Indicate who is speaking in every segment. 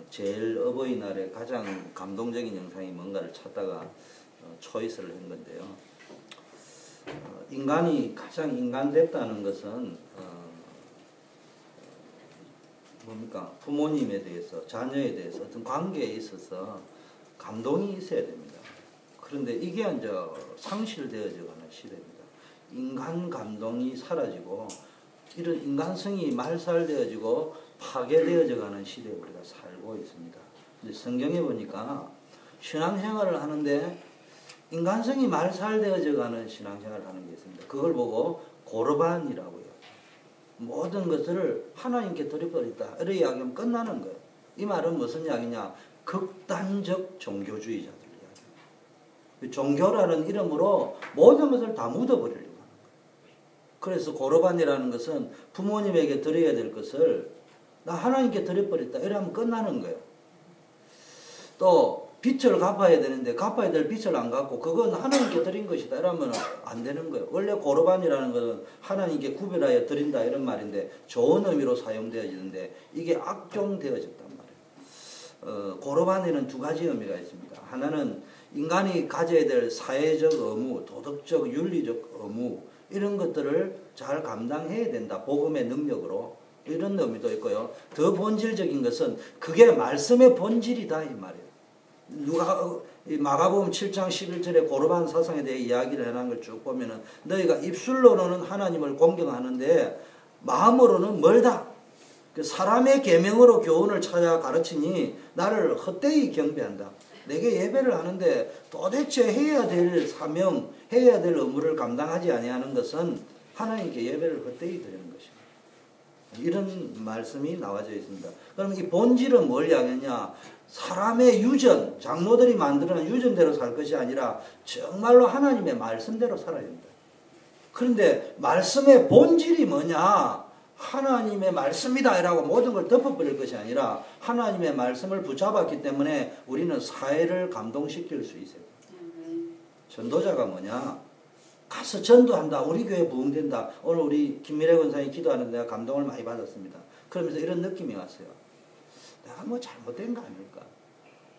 Speaker 1: 제일 어버이날에 가장 감동적인 영상이 뭔가를 찾다가 초이스를 한 건데요. 인간이 가장 인간됐다는 것은 뭡니까? 부모님에 대해서, 자녀에 대해서 어떤 관계에 있어서 감동이 있어야 됩니다. 그런데 이게 이제 상실되어져 가는 시대입니다. 인간 감동이 사라지고 이런 인간성이 말살되어지고 파괴되어져 가는 시대에 우리가 살고 있습니다. 근데 성경에 보니까 신앙생활을 하는데 인간성이 말살되어져 가는 신앙생활을 하는 게 있습니다. 그걸 보고 고르반이라고요. 모든 것을 하나님께 드려버렸다. 이렇게 이야기하면 끝나는 거예요. 이 말은 무슨 이야기냐? 극단적 종교주의자들 이야기. 종교라는 이름으로 모든 것을 다 묻어버리려고 하는 거예요. 그래서 고르반이라는 것은 부모님에게 드려야 될 것을 나 하나님께 드려버렸다. 이러면 끝나는 거예요. 또 빚을 갚아야 되는데 갚아야 될 빚을 안 갚고 그건 하나님께 드린 것이다. 이러면 안 되는 거예요. 원래 고르반이라는 것은 하나님께 구별하여 드린다 이런 말인데 좋은 의미로 사용되어지는데 이게 악용되어졌단 말이에요. 고르반에는 두 가지 의미가 있습니다. 하나는 인간이 가져야 될 사회적 의무, 도덕적, 윤리적 의무 이런 것들을 잘 감당해야 된다. 복음의 능력으로 이런 의미도 있고요. 더 본질적인 것은 그게 말씀의 본질이다 이 말이에요. 마가복음 7장 11절에 고르반 사상에 대해 이야기를 해놓은 걸 쭉 보면은 너희가 입술로는 하나님을 공경하는데 마음으로는 멀다. 사람의 계명으로 교훈을 찾아 가르치니 나를 헛되이 경배한다. 내게 예배를 하는데 도대체 해야 될 사명, 해야 될 의무를 감당하지 아니하는 것은 하나님께 예배를 헛되이 드리는 것입니다. 이런 말씀이 나와져 있습니다. 그럼 이 본질은 뭘 이야기하냐? 사람의 유전, 장로들이 만들어낸 유전대로 살 것이 아니라 정말로 하나님의 말씀대로 살아야 됩니다. 그런데 말씀의 본질이 뭐냐? 하나님의 말씀이다 이라고 모든 걸 덮어버릴 것이 아니라 하나님의 말씀을 붙잡았기 때문에 우리는 사회를 감동시킬 수 있어요. 전도자가 뭐냐? 가서 전도한다. 우리 교회 부흥된다. 오늘 우리 김미래 권사님이 기도하는데 내가 감동을 많이 받았습니다. 그러면서 이런 느낌이 왔어요. 내가 뭐 잘못된 거 아닐까?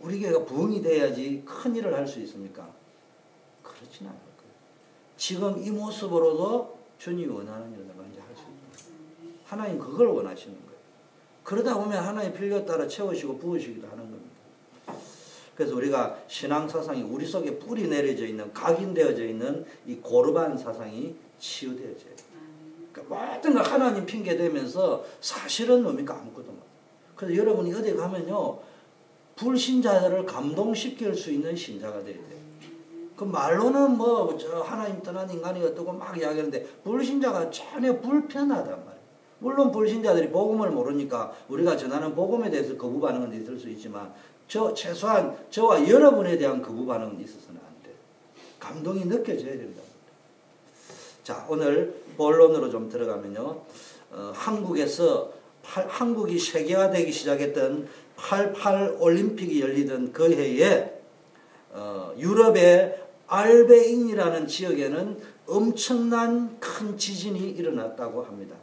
Speaker 1: 우리 교회가 부흥이 돼야지 큰 일을 할 수 있습니까? 그렇진 않을 거예요. 지금 이 모습으로도 주님이 원하는 일을 먼저 할 수 있다. 하나님 그걸 원하시는 거예요. 그러다 보면 하나님 필요에 따라 채우시고 부으시기도 하는 겁니다. 그래서 우리가 신앙 사상이 우리 속에 뿌리 내려져 있는 각인되어져 있는 이 고르반 사상이 치유되어져요. 그러니까 모든 걸 하나님 핑계 대면서 사실은 뭡니까? 아무것도 못. 그래서 여러분이 어디 가면요 불신자들을 감동시킬 수 있는 신자가 돼야 돼요. 그 말로는 뭐 저 하나님 떠난 인간이 어떠고 막 이야기하는데 불신자가 전혀 불편하단 말이에요. 물론 불신자들이 복음을 모르니까 우리가 전하는 복음에 대해서 거부 반응은 있을 수 있지만 최소한 저와 여러분에 대한 거부 반응은 있어서는 안 돼요. 감동이 느껴져야 된다. 자, 오늘 본론으로 좀 들어가면요. 한국이 세계화되기 시작했던 88 올림픽이 열리던 그 해에 유럽의 알베인이라는 지역에는 엄청난 큰 지진이 일어났다고 합니다.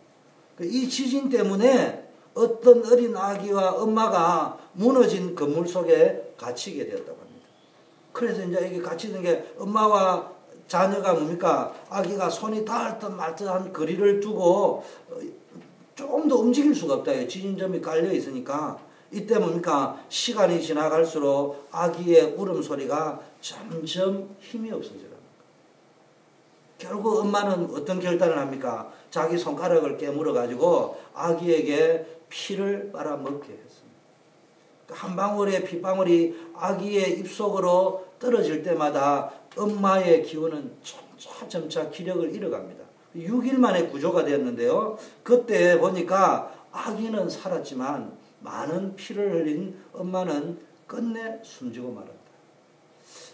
Speaker 1: 이 지진 때문에 어떤 어린 아기와 엄마가 무너진 건물 속에 갇히게 되었다고 합니다. 그래서 이제 이게 갇히는 게 엄마와 자녀가 뭡니까? 아기가 손이 닿을 듯 말 듯한 거리를 두고 조금 더 움직일 수가 없다. 지진점이 깔려 있으니까. 이때 뭡니까? 시간이 지나갈수록 아기의 울음소리가 점점 힘이 없어지는 거예요. 결국 엄마는 어떤 결단을 합니까? 자기 손가락을 깨물어 가지고 아기에게 피를 빨아먹게 했습니다. 한 방울의 핏방울이 아기의 입속으로 떨어질 때마다 엄마의 기운은 점차 기력을 잃어갑니다. 6일 만에 구조가 되었는데요. 그때 보니까 아기는 살았지만 많은 피를 흘린 엄마는 끝내 숨지고 말았다.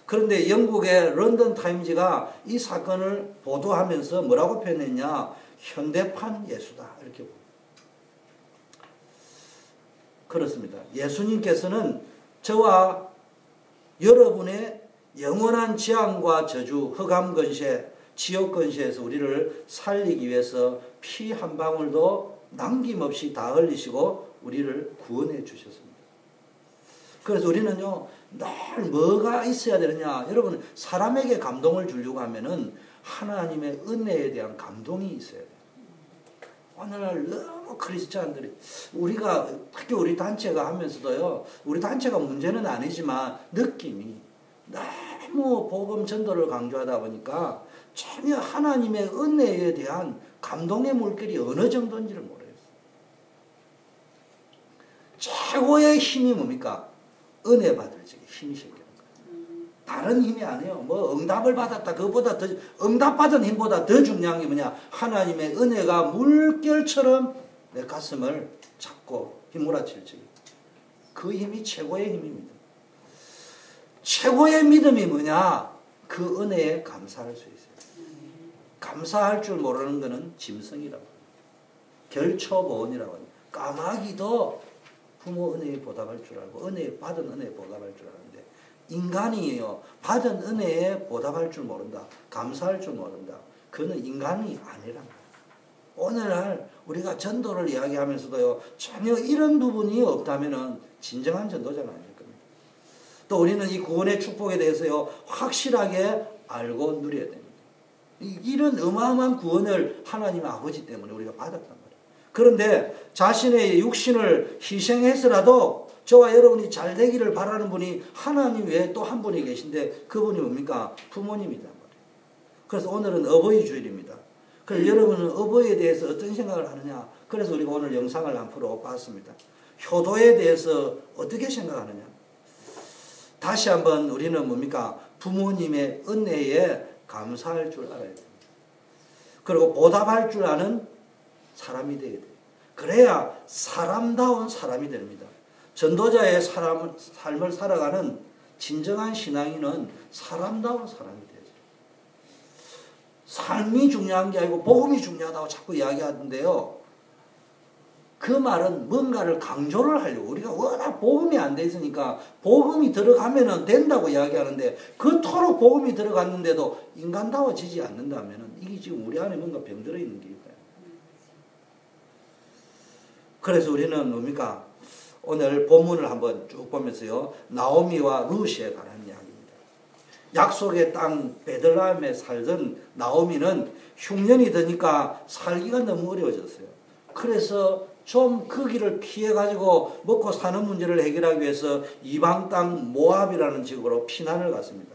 Speaker 1: 그런데 영국의 런던 타임즈가 이 사건을 보도하면서 뭐라고 표현했냐? 현대판 예수다. 이렇게 봅니다. 그렇습니다. 예수님께서는 저와 여러분의 영원한 재앙과 저주, 흑암 근세, 지옥 근세에서 우리를 살리기 위해서 피 한 방울도 남김없이 다 흘리시고 우리를 구원해 주셨습니다. 그래서 우리는요, 늘 뭐가 있어야 되느냐. 여러분, 사람에게 감동을 주려고 하면은 하나님의 은혜에 대한 감동이 있어야 돼요. 오늘날 너무 크리스찬들이, 우리가, 특히 우리 단체가 하면서도요, 우리 단체가 문제는 아니지만 느낌이 너무 복음 전도를 강조하다 보니까 전혀 하나님의 은혜에 대한 감동의 물결이 어느 정도인지를 모르겠어요. 최고의 힘이 뭡니까? 은혜 받을 적에 힘이 생기는 거예요. 다른 힘이 아니에요. 뭐 응답을 받았다, 그것보다 더, 응답받은 힘보다 더 중요한 게 뭐냐? 하나님의 은혜가 물결처럼 내 가슴을 잡고 휘몰아칠 적에 그 힘이 최고의 힘입니다. 최고의 믿음이 뭐냐? 그 은혜에 감사할 수 있어요. 감사할 줄 모르는 것은 짐승이라고 합니다. 결초보온이라고 합니다. 까마귀도 부모 은혜에 보답할 줄 알고 받은 은혜에 보답할 줄 아는데, 인간이에요. 받은 은혜에 보답할 줄 모른다. 감사할 줄 모른다. 그는 인간이 아니란 말이에요. 오늘날 우리가 전도를 이야기하면서도요, 전혀 이런 부분이 없다면 진정한 전도자가 아닐 겁니다. 또 우리는 이 구원의 축복에 대해서요, 확실하게 알고 누려야 됩니다. 이런 어마어마한 구원을 하나님 아버지 때문에 우리가 받았단 말이에요. 그런데 자신의 육신을 희생해서라도 저와 여러분이 잘 되기를 바라는 분이 하나님 외에 또 한 분이 계신데, 그분이 뭡니까? 부모님이란 말이에요. 그래서 오늘은 어버이 주일입니다. 그래서 여러분은 어버이에 대해서 어떤 생각을 하느냐? 그래서 우리가 오늘 영상을 앞으로 봤습니다. 효도에 대해서 어떻게 생각하느냐? 다시 한번 우리는 뭡니까? 부모님의 은혜에 감사할 줄 알아야 됩니다. 그리고 보답할 줄 아는 사람이 되어야 돼요. 그래야 사람다운 사람이 됩니다. 전도자의 삶을 살아가는 진정한 신앙인은 사람다운 사람이 되죠. 삶이 중요한 게 아니고 복음이 중요하다고 자꾸 이야기하던데요. 그 말은 뭔가를 강조를 하려고, 우리가 워낙 복음이 안 돼 있으니까 복음이 들어가면은 된다고 이야기하는데, 그토록 복음이 들어갔는데도 인간다워지지 않는다면은 이게 지금 우리 안에 뭔가 병들어 있는 게 있다. 그래서 우리는 뭡니까? 오늘 본문을 한번 쭉 보면서요, 나오미와 룻에 관한 이야기입니다. 약속의 땅 베들레헴에 살던 나오미는 흉년이 드니까 살기가 너무 어려워졌어요. 그래서 좀 그 길을 피해가지고 먹고 사는 문제를 해결하기 위해서 이방 땅 모압이라는 지역으로 피난을 갔습니다.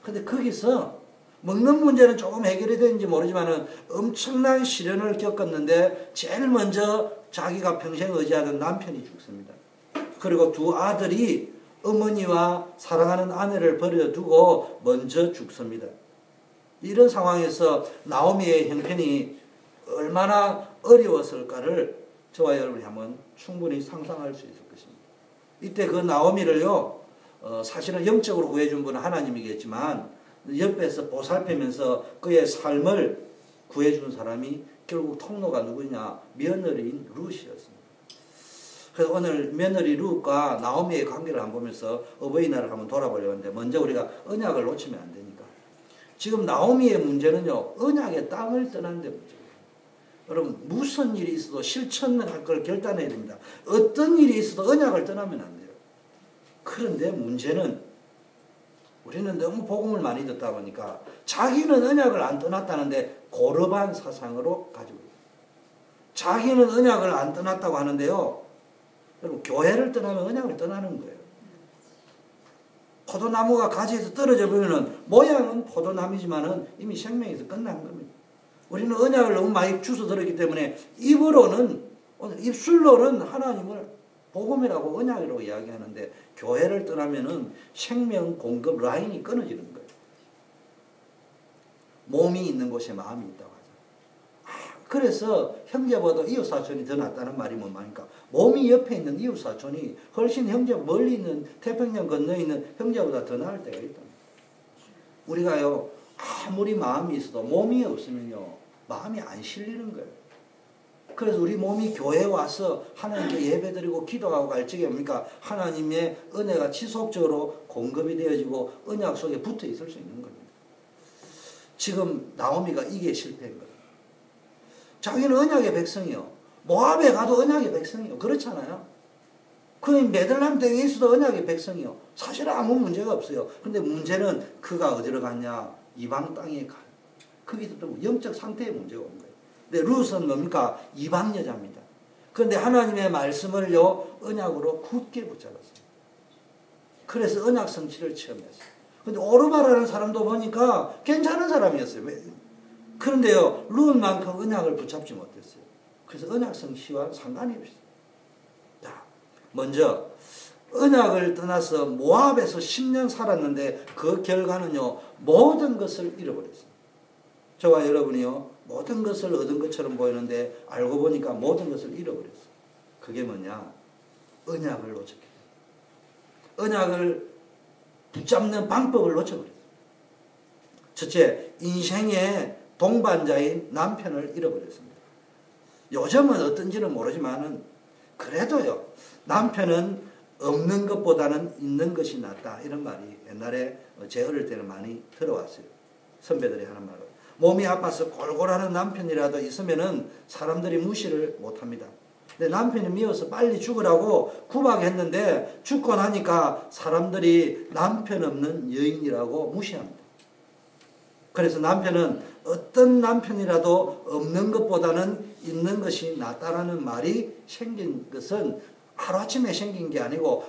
Speaker 1: 근데 거기서 먹는 문제는 조금 해결이 되는지 모르지만 엄청난 시련을 겪었는데, 제일 먼저 자기가 평생 의지하던 남편이 죽습니다. 그리고 두 아들이 어머니와 사랑하는 아내를 버려두고 먼저 죽습니다. 이런 상황에서 나오미의 형편이 얼마나 어려웠을까를 저와 여러분이 한번 충분히 상상할 수 있을 것입니다. 이때 그 나오미를요, 사실은 영적으로 구해준 분은 하나님이겠지만 옆에서 보살피면서 그의 삶을 구해준 사람이 결국 통로가 누구냐? 며느리인 룻이었습니다. 그래서 오늘 며느리 룻과 나오미의 관계를 한번 보면서 어버이날을 한번 돌아보려고 하는데, 먼저 우리가 언약을 놓치면 안 되니까. 지금 나오미의 문제는요, 언약의 땅을 떠난 데 문제예요. 여러분, 무슨 일이 있어도 실천할 걸 결단해야 됩니다. 어떤 일이 있어도 언약을 떠나면 안 돼요. 그런데 문제는 우리는 너무 복음을 많이 듣다 보니까 자기는 언약을 안 떠났다는데 고르반 사상으로 가지고 있어요. 자기는 언약을 안 떠났다고 하는데요, 여러분, 교회를 떠나면 언약을 떠나는 거예요. 포도나무가 가지에서 떨어져 버리면 모양은 포도나무지만은 이미 생명에서 끝난 겁니다. 우리는 언약을 너무 많이 주워 들었기 때문에 입으로는, 입술로는 하나님을 복음이라고 언약이라고 이야기하는데, 교회를 떠나면은 생명 공급 라인이 끊어지는 거예요. 몸이 있는 곳에 마음이 있다고 하죠. 그래서 형제보다 이웃사촌이 더 낫다는 말이 뭔 말입니까? 몸이 옆에 있는 이웃사촌이 훨씬 형제 멀리 있는 태평양 건너에 있는 형제보다 더 나을 때가 있다. 우리가요, 아무리 마음이 있어도 몸이 없으면요, 마음이 안 실리는 거예요. 그래서 우리 몸이 교회에 와서 하나님께 예배드리고 기도하고 갈 적에 뭡니까? 하나님의 은혜가 지속적으로 공급이 되어지고 언약 속에 붙어 있을 수 있는 겁니다. 지금 나오미가 이게 실패한 거예요. 자기는 언약의 백성이요. 모압에 가도 언약의 백성이요. 그렇잖아요. 그 메들람 땡에 있어도 언약의 백성이요. 사실 아무 문제가 없어요. 근데 문제는 그가 어디로 갔냐? 이방 땅에 가. 거기서 또 영적 상태의 문제가 온 거예요. 근데 룻은 뭡니까? 이방 여자입니다. 그런데 하나님의 말씀을요, 언약으로 굳게 붙잡았어요. 그래서 언약 성취를 체험했어요. 근데 오르바라는 사람도 보니까 괜찮은 사람이었어요. 그런데요, 룻만큼 언약을 붙잡지 못했어요. 그래서 언약 성취와 상관이 없어요. 자, 먼저 언약을 떠나서 모압에서 10년 살았는데 그 결과는요, 모든 것을 잃어버렸어요. 저와 여러분이요, 모든 것을 얻은 것처럼 보이는데 알고 보니까 모든 것을 잃어버렸어요. 그게 뭐냐? 언약을 놓쳤기 때문에. 언약을 붙잡는 방법을 놓쳐버렸어요. 첫째, 인생의 동반자인 남편을 잃어버렸습니다. 요즘은 어떤지는 모르지만은 그래도요, 남편은 없는 것보다는 있는 것이 낫다, 이런 말이 옛날에 제 어릴 때는 많이 들어왔어요. 선배들이 하는 말로. 몸이 아파서 골골하는 남편이라도 있으면은 사람들이 무시를 못합니다. 근데 남편이 미워서 빨리 죽으라고 구박했는데 죽고 나니까 사람들이 남편 없는 여인이라고 무시합니다. 그래서 남편은 어떤 남편이라도 없는 것보다는 있는 것이 낫다라는 말이 생긴 것은 하루아침에 생긴 게 아니고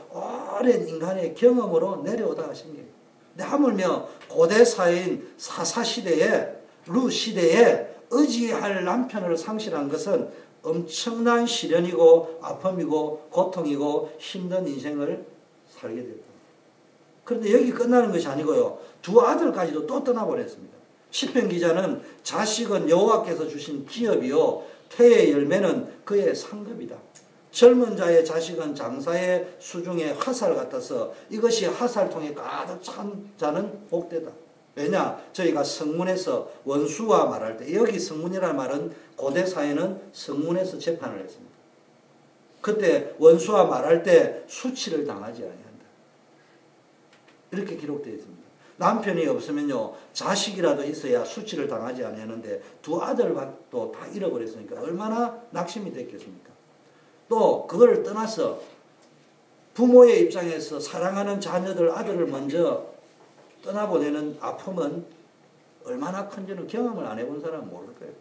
Speaker 1: 오랜 인간의 경험으로 내려오다가 생겨요. 근데 하물며 고대 사회인 사사시대에 룻 시대에 의지할 남편을 상실한 것은 엄청난 시련이고 아픔이고 고통이고 힘든 인생을 살게 됐다. 그런데 여기 끝나는 것이 아니고요. 두 아들까지도 또 떠나보냈습니다. 시편 기자는 자식은 여호와께서 주신 기업이요 태의 열매는 그의 상급이다. 젊은 자의 자식은 장사의 수중에 화살 같아서 이것이 화살통에 가득 찬 자는 복되다. 왜냐? 저희가 성문에서 원수와 말할 때, 여기 성문이라는 말은 고대 사회는 성문에서 재판을 했습니다. 그때 원수와 말할 때 수치를 당하지 아니한다. 이렇게 기록되어 있습니다. 남편이 없으면요, 자식이라도 있어야 수치를 당하지 아니하는데 두 아들도 다 잃어버렸으니까 얼마나 낙심이 됐겠습니까? 또 그걸 떠나서 부모의 입장에서 사랑하는 자녀들, 아들을 먼저 떠나보내는 아픔은 얼마나 큰지는 경험을 안 해본 사람은 모를 거예요.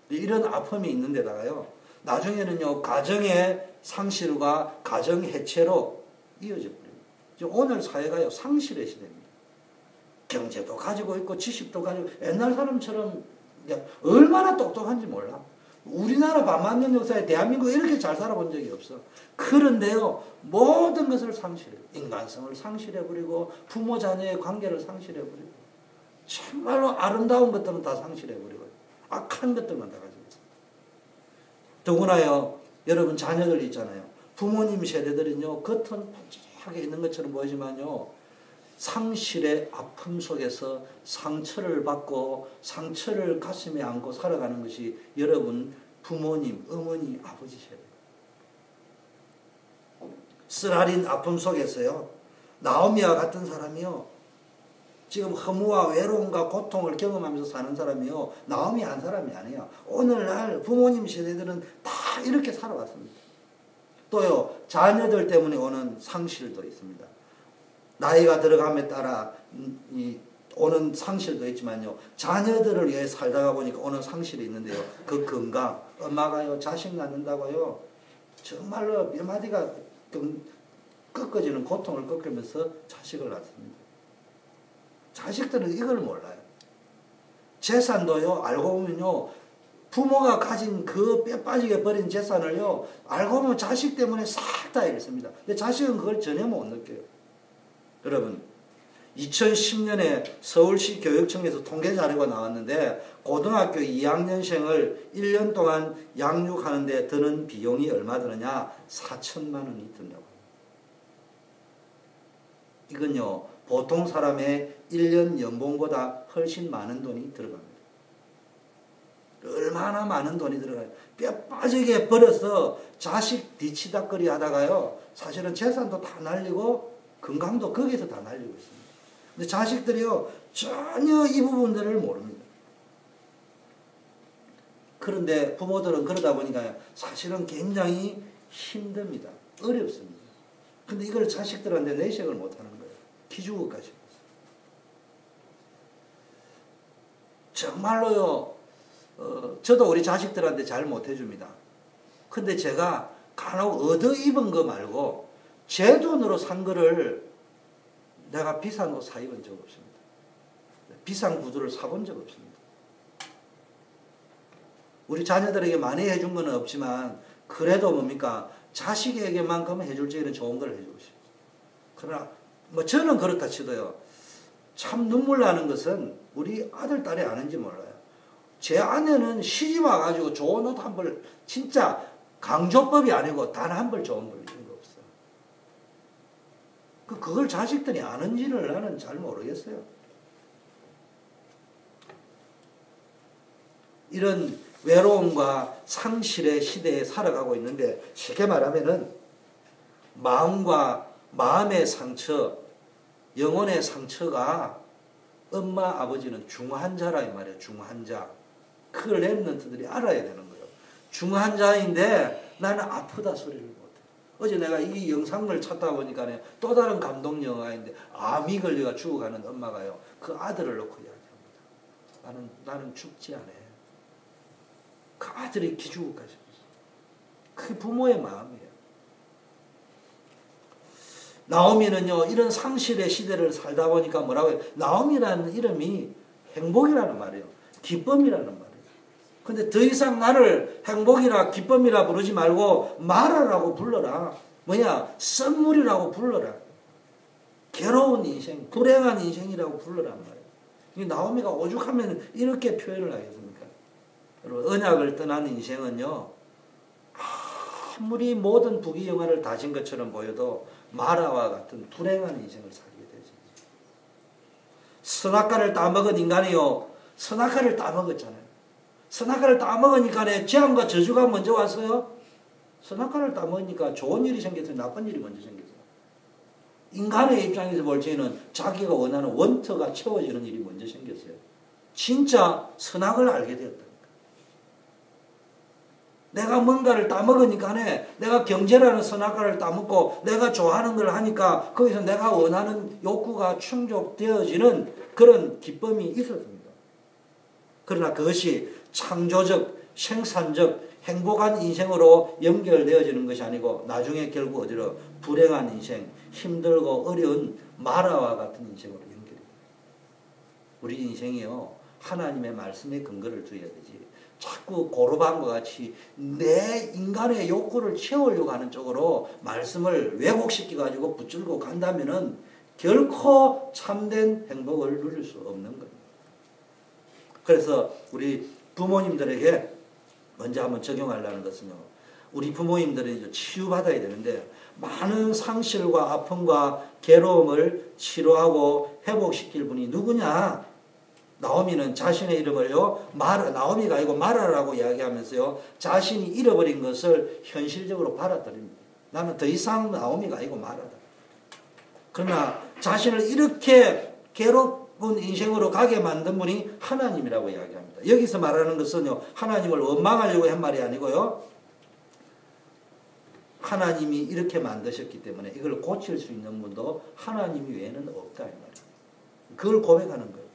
Speaker 1: 이런 아픔이 있는데다가요, 나중에는요, 가정의 상실과 가정 해체로 이어져 버립니다. 오늘 사회가요, 상실의 시대입니다. 경제도 가지고 있고 지식도 가지고, 옛날 사람처럼 얼마나 똑똑한지 몰라. 우리나라 반만년 역사에 대한민국 이렇게 잘 살아본 적이 없어. 그런데요, 모든 것을 상실해요. 인간성을 상실해버리고 부모 자녀의 관계를 상실해버리고 정말로 아름다운 것들은 다 상실해버리고 악한 것들만 다 가지고 있어요. 더구나요, 여러분 자녀들 있잖아요. 부모님 세대들은요, 겉은 반짝하게 있는 것처럼 보이지만요, 상실의 아픔 속에서 상처를 받고 상처를 가슴에 안고 살아가는 것이 여러분 부모님, 어머니, 아버지 세대. 쓰라린 아픔 속에서요, 나오미와 같은 사람이요, 지금 허무와 외로움과 고통을 경험하면서 사는 사람이요, 나오미 한 사람이 아니에요. 오늘날 부모님 세대들은 다 이렇게 살아왔습니다. 또요, 자녀들 때문에 오는 상실도 있습니다. 나이가 들어감에 따라 오는 상실도 있지만요, 자녀들을 위해 살다가 보니까 오는 상실이 있는데요, 그 건강, 엄마가요 자식 낳는다고요 정말로 몇 마디가 꺾어지는 고통을 겪으면서 자식을 낳습니다. 자식들은 이걸 몰라요. 재산도요, 알고 보면요, 부모가 가진 그 뼈 빠지게 버린 재산을요, 알고 보면 자식 때문에 싹 다 잃습니다. 근데 자식은 그걸 전혀 못 느껴요. 여러분, 2010년에 서울시 교육청에서 통계 자료가 나왔는데 고등학교 2학년생을 1년 동안 양육하는데 드는 비용이 얼마 드느냐? 4천만 원이 든다고. 이건요, 보통 사람의 1년 연봉보다 훨씬 많은 돈이 들어갑니다. 얼마나 많은 돈이 들어가요. 뼈 빠지게 벌어서 자식 뒤치다거리 하다가요, 사실은 재산도 다 날리고 건강도 거기서 다 날리고 있습니다. 근데 자식들이요, 전혀 이 부분들을 모릅니다. 그런데 부모들은 그러다 보니까 사실은 굉장히 힘듭니다. 어렵습니다. 근데 이걸 자식들한테 내색을 못하는 거예요. 기죽어까지. 정말로요. 저도 우리 자식들한테 잘 못해줍니다. 근데 제가 간혹 얻어 입은 거 말고 제 돈으로 산 거를 내가 비싼 옷 사 입은 적 없습니다. 비싼 구두를 사본 적 없습니다. 우리 자녀들에게 많이 해준 건 없지만 그래도 뭡니까? 자식에게만큼 해줄 적에는 좋은 걸 해주고 싶어요. 그러나 뭐 저는 그렇다 치도요. 참 눈물 나는 것은 우리 아들, 딸이 아는지 몰라요. 제 아내는 시집 와가지고 좋은 옷 한 벌, 진짜 강조법이 아니고 단 한 벌 좋은 걸 입은 거 없어요. 그걸 자식들이 아는지를 나는 잘 모르겠어요. 이런 외로움과 상실의 시대에 살아가고 있는데 쉽게 말하면은 마음의 상처, 영혼의 상처가 엄마 아버지는 중환자라 이 말이에요. 중환자. 그걸 랩런트들이 알아야 되는 거예요. 중환자인데 나는 아프다 소리를 못해. 어제 내가 이 영상을 찾다 보니까 또 다른 감동 영화인데 암이 걸려가 죽어가는 엄마가요. 그 아들을 놓고 이야기합니다. 나는 죽지 않아. 그 아들이 기죽을까지. 그게 부모의 마음이에요. 나오미는요, 이런 상실의 시대를 살다 보니까 뭐라고 해요? 나오미라는 이름이 행복이라는 말이에요. 기쁨이라는 말이에요. 근데 더 이상 나를 행복이라 기쁨이라 부르지 말고 마라라고 불러라. 뭐냐? 썸물이라고 불러라. 괴로운 인생, 불행한 인생이라고 불러란 말이에요. 나오미가 오죽하면 이렇게 표현을 하겠습니까? 여러분, 언약을 떠난 인생은요, 아무리 모든 부귀영화를 다진 것처럼 보여도 마라와 같은 불행한 인생을 살게 되죠. 선악과를 따먹은 인간이요, 선악과를 따먹었잖아요. 선악과를 따먹으니까 재앙과 저주가 먼저 왔어요. 선악과를 따먹으니까 좋은 일이 생겼어요, 나쁜 일이 먼저 생겼어요. 인간의 입장에서 볼 때는 자기가 원하는 원터가 채워지는 일이 먼저 생겼어요. 진짜 선악을 알게 되었다. 내가 뭔가를 따먹으니까 내가 경제라는 선악과를 따먹고 내가 좋아하는 걸 하니까 거기서 내가 원하는 욕구가 충족되어지는 그런 기쁨이 있었습니다. 그러나 그것이 창조적, 생산적, 행복한 인생으로 연결되어지는 것이 아니고 나중에 결국 어디로 불행한 인생, 힘들고 어려운 마라와 같은 인생으로 연결돼요. 우리 인생이요, 하나님의 말씀에 근거를 두어야 되지. 자꾸 고르반과 같이 내 인간의 욕구를 채우려고 하는 쪽으로 말씀을 왜곡시켜가지고 붙들고 간다면은 결코 참된 행복을 누릴 수 없는 겁니다. 그래서 우리 부모님들에게 먼저 한번 적용하려는 것은요, 우리 부모님들은 치유받아야 되는데 많은 상실과 아픔과 괴로움을 치료하고 회복시킬 분이 누구냐? 나오미는 자신의 이름을요, 나오미가 아니고 마라라고 이야기하면서요, 자신이 잃어버린 것을 현실적으로 받아들입니다. 나는 더 이상 나오미가 아니고 마라다. 그러나 자신을 이렇게 괴롭은 인생으로 가게 만든 분이 하나님이라고 이야기합니다. 여기서 말하는 것은요, 하나님을 원망하려고 한 말이 아니고요, 하나님이 이렇게 만드셨기 때문에 이걸 고칠 수 있는 분도 하나님 외에는 없다 이 말이에요. 그걸 고백하는 거예요.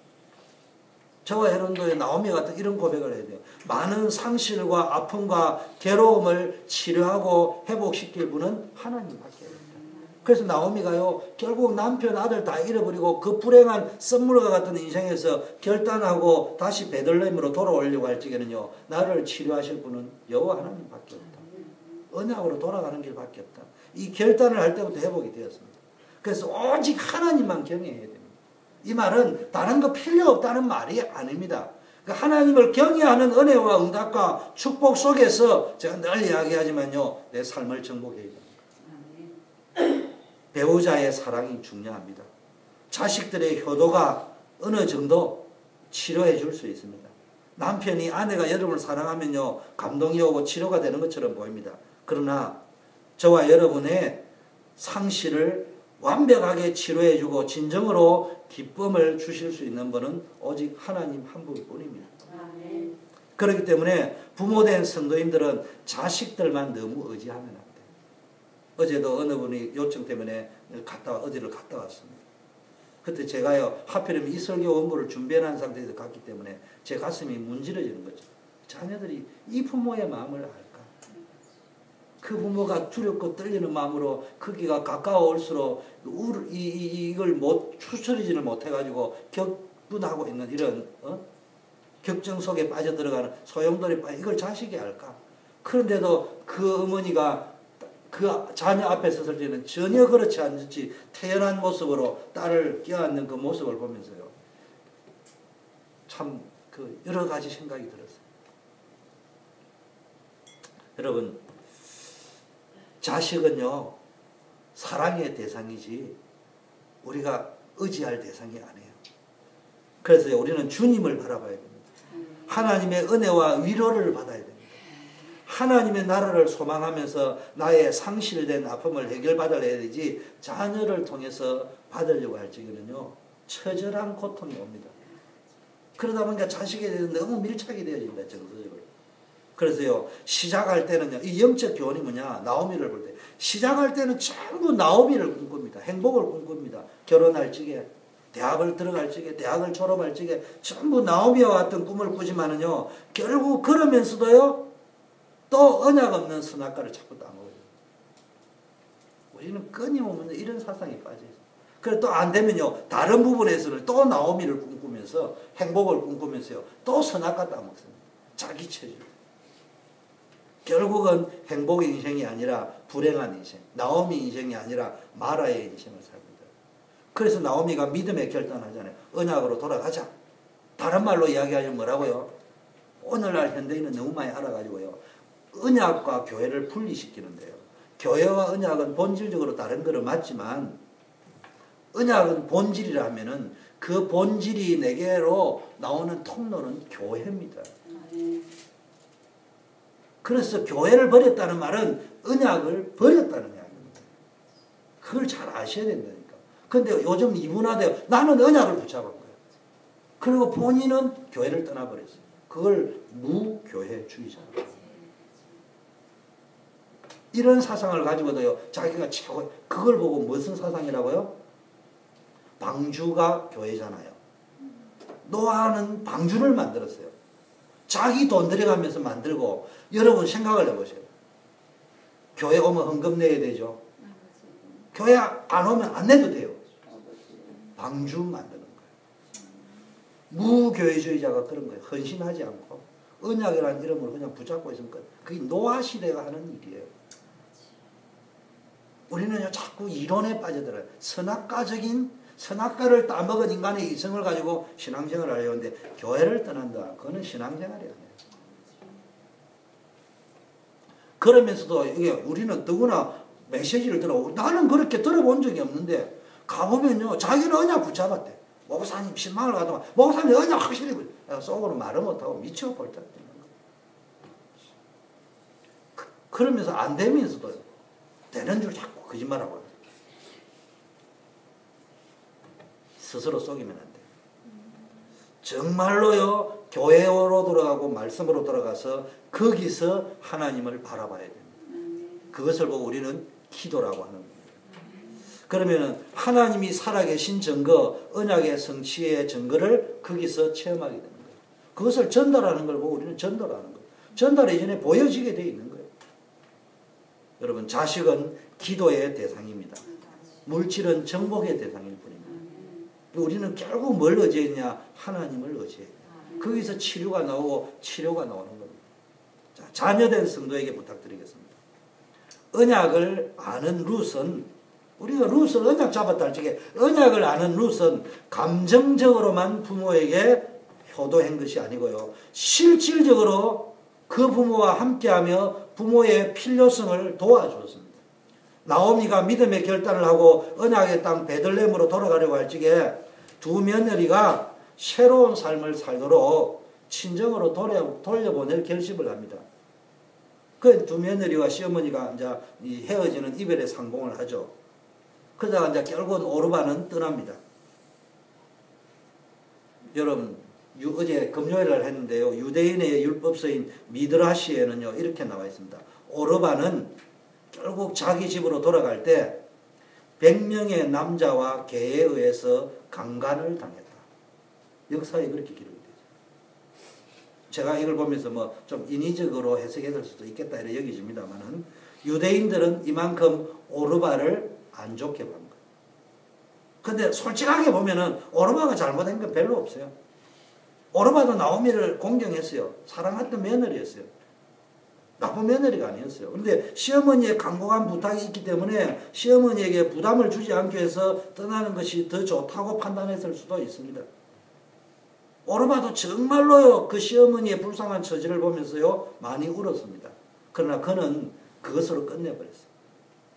Speaker 1: 저와 여러분도 나오미 같은 이런 고백을 해야 돼요. 많은 상실과 아픔과 괴로움을 치료하고 회복시킬 분은 하나님밖에 없다. 그래서 나오미가요, 결국 남편, 아들 다 잃어버리고 그 불행한 썸물과 같은 인생에서 결단하고 다시 베들레헴으로 돌아오려고 할 적에는요, 나를 치료하실 분은 여호와 하나님밖에 없다. 언약으로 돌아가는 길밖에 없다. 이 결단을 할 때부터 회복이 되었습니다. 그래서 오직 하나님만 경외해야 됩니다. 이 말은 다른 거 필요 없다는 말이 아닙니다. 그러니까 하나님을 경외하는 은혜와 응답과 축복 속에서 제가 늘 이야기하지만요, 내 삶을 정복해야 됩니다. 배우자의 사랑이 중요합니다. 자식들의 효도가 어느 정도 치료해 줄 수 있습니다. 남편이 아내가 여러분을 사랑하면요, 감동이 오고 치료가 되는 것처럼 보입니다. 그러나 저와 여러분의 상실을 완벽하게 치료해주고 진정으로 기쁨을 주실 수 있는 분은 오직 하나님 한 분뿐입니다. 그렇기 때문에 부모된 성도님들은 자식들만 너무 의지하면 안 돼요. 어제도 어느 분이 요청 때문에 어디를 갔다 왔습니다. 그때 제가요, 하필이면 이 설교 원고를 준비해놓은 상태에서 갔기 때문에 제 가슴이 문지러지는 거죠. 자녀들이 이 부모의 마음을 알까? 그 부모가 두렵고 떨리는 마음으로 크기가 가까워올수록 이걸 추스리지를 못해가지고 격분하고 있는 이런 격정 속에 빠져들어가는 소용돌이 이걸 자식이 알까? 그런데도 그 어머니가 그 자녀 앞에 섰을 때는 전혀 그렇지 않지 태연한 모습으로 딸을 껴안는 그 모습을 보면서요. 참 그 여러 가지 생각이 들었어요. 여러분, 자식은요, 사랑의 대상이지 우리가 의지할 대상이 아니에요. 그래서 우리는 주님을 바라봐야 됩니다. 하나님의 은혜와 위로를 받아야 됩니다. 하나님의 나라를 소망하면서 나의 상실된 아픔을 해결받아야 되지 자녀를 통해서 받으려고 할 적에는요, 처절한 고통이 옵니다. 그러다 보니까 자식에 대해서 너무 밀착이 되어진다, 정서적으로. 그래서요, 시작할 때는요, 이 영적 교훈이 뭐냐, 나오미를 볼 때 시작할 때는 전부 나오미를 꿈꿉니다. 행복을 꿈꿉니다. 결혼할 적에, 대학을 들어갈 적에, 대학을 졸업할 적에 전부 나오미와 같은 꿈을 꾸지만은요, 결국 그러면서도요, 또 언약 없는 선악과를 자꾸 따먹어요. 우리는 끊임없는 이런 사상에 빠져있어요. 그래 또 안 되면요, 다른 부분에서는 또 나오미를 꿈꾸면서 행복을 꿈꾸면서요, 또 선악과 따먹습니다. 자기 체질. 결국은 행복의 인생이 아니라 불행한 인생, 나오미 인생이 아니라 마라의 인생을 삽니다. 그래서 나오미가 믿음의 결단하잖아요. 언약으로 돌아가자. 다른 말로 이야기하면 뭐라고요? 오늘날 현대인은 너무 많이 알아가지고요, 언약과 교회를 분리시키는데요. 교회와 언약은 본질적으로 다른 거는 맞지만 언약은 본질이라 하면은 그 본질이 내게로 나오는 통로는 교회입니다. 그래서 교회를 버렸다는 말은 언약을 버렸다는 이야기입니다. 그걸 잘 아셔야 된다니까. 근데 요즘 이분화되어 나는 언약을 붙잡은 거예요. 그리고 본인은 교회를 떠나버렸어요. 그걸 무교회주의자라고. 이런 사상을 가지고도요, 자기가 최고, 그걸 보고 무슨 사상이라고요? 방주가 교회잖아요. 노아는 방주를 만들었어요. 자기 돈 들여가면서 만들고, 여러분 생각을 해보세요. 교회 오면 헌금 내야 되죠. 교회 안 오면 안 내도 돼요. 방주 만드는 거예요. 무교회주의자가 그런 거예요. 헌신하지 않고 언약이라는 이름으로 그냥 붙잡고 있으면 그게 노아 시대가 하는 일이에요. 우리는요, 자꾸 이론에 빠져들어요. 선악과를 따먹은 인간의 이성을 가지고 신앙생활을 하려고 하는데, 교회를 떠난다. 그거는 신앙생활이 아니에요. 그러면서도 이게 우리는 누구나 메시지를 나는 그렇게 들어본 적이 없는데, 가보면요, 자기는 언약 붙잡았대. 목사님 신망을 가지고, 목사님 언약 확실히 속으로 말을 못하고 미쳐버렸다. 그러면서 안 되면서도 되는 줄 자꾸 거짓말하고 해요. 스스로 속이면 안 돼요. 정말로요, 교회로 돌아가고 말씀으로 돌아가서 거기서 하나님을 바라봐야 됩니다. 그것을 보고 우리는 기도라고 하는 겁니다. 그러면은 하나님이 살아계신 증거, 언약의 성취의 증거를 거기서 체험하게 되는 거예요. 그것을 전달하는 걸 보고 우리는 전달하는 거예요. 전달 이전에 보여지게 되어 있는 거예요. 여러분, 자식은 기도의 대상입니다. 물질은 정복의 대상일 뿐입니다. 우리는 결국 뭘 의지했냐? 하나님을 의지해요. 거기서 치료가 나오고 치료가 나오는 겁니다. 자, 자녀된 성도에게 부탁드리겠습니다. 언약을 아는 룻은, 우리가 룻을 언약 잡았다 할 적에 언약을 아는 룻은 감정적으로만 부모에게 효도한 것이 아니고요, 실질적으로 그 부모와 함께하며 부모의 필요성을 도와주었습니다. 나오미가 믿음의 결단을 하고 언약의 땅 베들레헴으로 돌아가려고 할 적에 두 며느리가 새로운 삶을 살도록 친정으로 돌려보낼 결심을 합니다. 그 두 며느리와 시어머니가 이제 헤어지는 이별의 상봉을 하죠. 그러다가 이제 결국은 오르바는 떠납니다. 여러분, 어제 금요일날 했는데요, 유대인의 율법서인 미드라시에는요, 이렇게 나와 있습니다. 오르바는 결국 자기 집으로 돌아갈 때 100명의 남자와 개에 의해서 강간을 당했다. 역사에 그렇게 기록이 되죠. 제가 이걸 보면서 뭐 좀 인위적으로 해석해 될 수도 있겠다 이렇게 여기집니다만은 유대인들은 이만큼 오르바를 안 좋게 본 거예요. 근데 솔직하게 보면은 오르바가 잘못한 건 별로 없어요. 오르바도 나오미를 공경했어요. 사랑했던 며느리였어요. 나쁜 며느리가 아니었어요. 그런데 시어머니의 간곡한 부탁이 있기 때문에 시어머니에게 부담을 주지 않기 위해서 떠나는 것이 더 좋다고 판단했을 수도 있습니다. 오르바도 정말로요, 그 시어머니의 불쌍한 처지를 보면서요, 많이 울었습니다. 그러나 그는 그것으로 끝내버렸어요.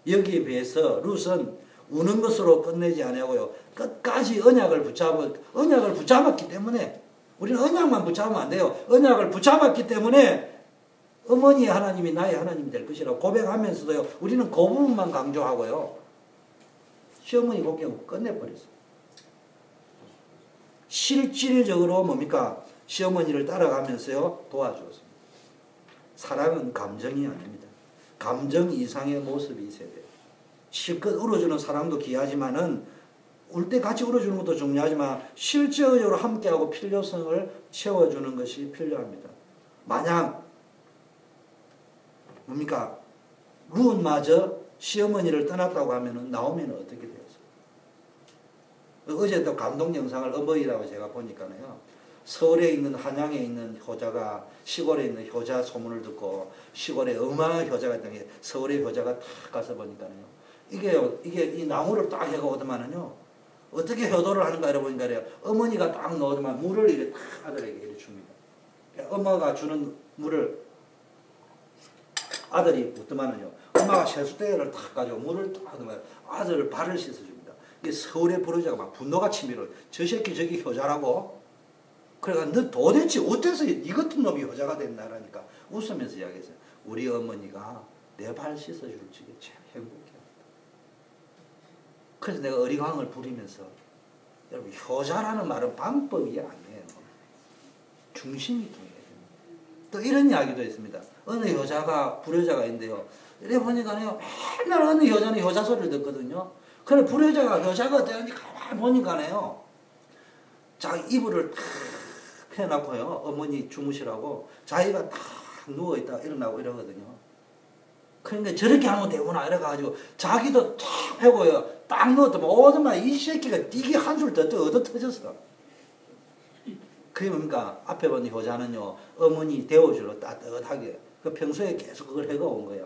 Speaker 1: 여기에 비해서 룻은 우는 것으로 끝내지 않냐고요. 끝까지 언약을 붙잡았기 때문에, 우리는 언약만 붙잡으면 안 돼요. 언약을 붙잡았기 때문에 어머니의 하나님이 나의 하나님이 될 것이라고 고백하면서도요, 우리는 그 부분만 강조하고요, 시어머니 공경을 끝내버렸어요. 실질적으로 뭡니까? 시어머니를 따라가면서요, 도와주었습니다. 사랑은 감정이 아닙니다. 감정 이상의 모습이 있어야 돼요. 실컷 울어주는 사랑도 귀하지만은, 울 때 같이 울어주는 것도 중요하지만, 실제적으로 함께하고 필요성을 채워주는 것이 필요합니다. 만약, 뭡니까? 룻마저 시어머니를 떠났다고 하면은, 나오미는 어떻게 돼요? 어제 또 감동 영상을 어버이라고 제가 보니까요. 서울에 있는 한양에 있는 효자가 시골에 있는 효자 소문을 듣고 시골에 어마어마한 효자가 있던 게 서울의 효자가 탁 가서 보니까요. 이게 이 나무를 딱 해가 오더만은요. 어떻게 효도를 하는가 이래 보니까요. 어머니가 딱 넣어더만 물을 이렇게 탁 아들에게 이렇게 줍니다. 엄마가 주는 물을 아들이 붓더만은요. 엄마가 세숫대를 탁 가지고 물을 딱 하더만 아들 발을 씻어줍니다. 서울의 부르자가 막 분노가 치밀어. 저 새끼 저기 효자라고? 그래가 너 도대체 어째서 이 같은 놈이 효자가 됐나라니까 웃으면서 이야기했어요. 우리 어머니가 내 발 씻어줄 적에 참 행복해합니다. 그래서 내가 어리광을 부리면서, 여러분, 효자라는 말은 방법이 아니에요. 중심이 통해야 됩니다. 또 이런 이야기도 있습니다. 어느 효자가, 불효자가 있는데요. 이래 보니까요, 맨날 어느 효자는 효자 소리를 듣거든요. 그래, 불효자가 효자가 어땠는지 가만히 보니까네요. 자기 이불을 탁 펴놓고요. 어머니 주무시라고. 자기가 탁 누워있다가 일어나고 이러거든요. 그러니까 저렇게 하면 되구나 이래가지고 자기도 탁 펴고요. 딱 누웠더만 오더만 이 새끼가 뛰기 한술 더 얻어 터졌어. 그게 뭡니까? 앞에 본 효자는요. 어머니 데워주러 따뜻하게. 그 평소에 계속 그걸 해가온 거야.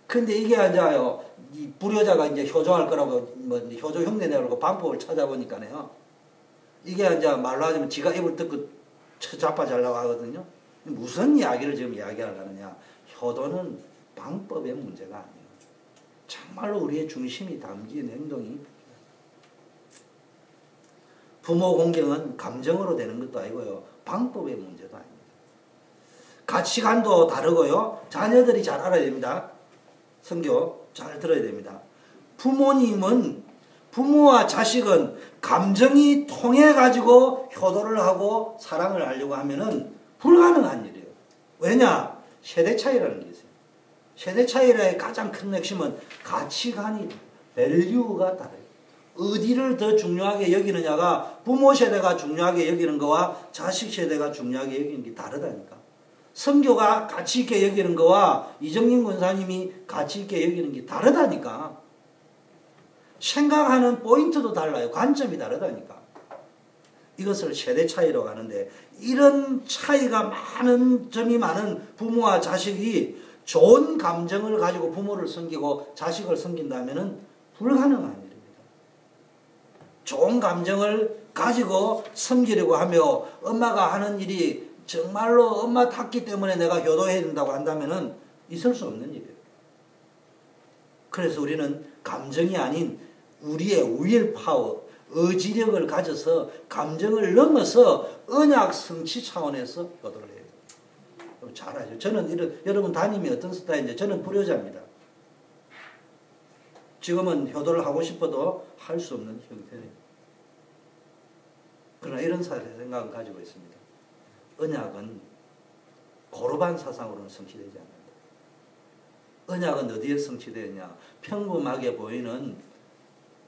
Speaker 1: 근데 이게 이제요, 이 불효자가 이제 효조할 거라고, 뭐, 효조 흉내 내려고 방법을 찾아보니까요. 이게 이제 말로 하자면 지가 입을 뜯고 자빠자려고 하거든요. 무슨 이야기를 지금 이야기하려느냐. 효도는 방법의 문제가 아니에요. 정말로 우리의 중심이 담긴 행동이. 부모 공경은 감정으로 되는 것도 아니고요. 방법의 문제도 아닙니다. 가치관도 다르고요. 자녀들이 잘 알아야 됩니다. 성경 잘 들어야 됩니다. 부모와 자식은 감정이 통해 가지고 효도를 하고 사랑을 하려고 하면은 불가능한 일이에요. 왜냐? 세대 차이라는 게 있어요. 세대 차이의 가장 큰 핵심은 가치관이, 밸류가 다르요. 어디를 더 중요하게 여기느냐가 부모 세대가 중요하게 여기는 거와 자식 세대가 중요하게 여기는 게 다르다니까. 선교가 가치 있게 여기는 거와 이정민 권사님이 가치 있게 여기는 게 다르다니까. 생각하는 포인트도 달라요. 관점이 다르다니까. 이것을 세대 차이로 가는데, 이런 차이가 많은 점이 많은 부모와 자식이 좋은 감정을 가지고 부모를 섬기고 자식을 섬긴다면 불가능한 일입니다. 좋은 감정을 가지고 섬기려고 하며 엄마가 하는 일이 정말로 엄마 탔기 때문에 내가 효도해야 된다고 한다면 있을 수 없는 일이에요. 그래서 우리는 감정이 아닌 우리의 윌 파워, 의지력을 가져서 감정을 넘어서 언약 성취 차원에서 효도를 해요. 잘하죠. 저는 여러분 담임이 어떤 스타일인지, 저는 불효자입니다. 지금은 효도를 하고 싶어도 할 수 없는 형태예요. 그러나 이런 생각을 가지고 있습니다. 언약은 고르반 사상으로는 성취되지 않는다. 언약은 어디에 성취되느냐? 평범하게 보이는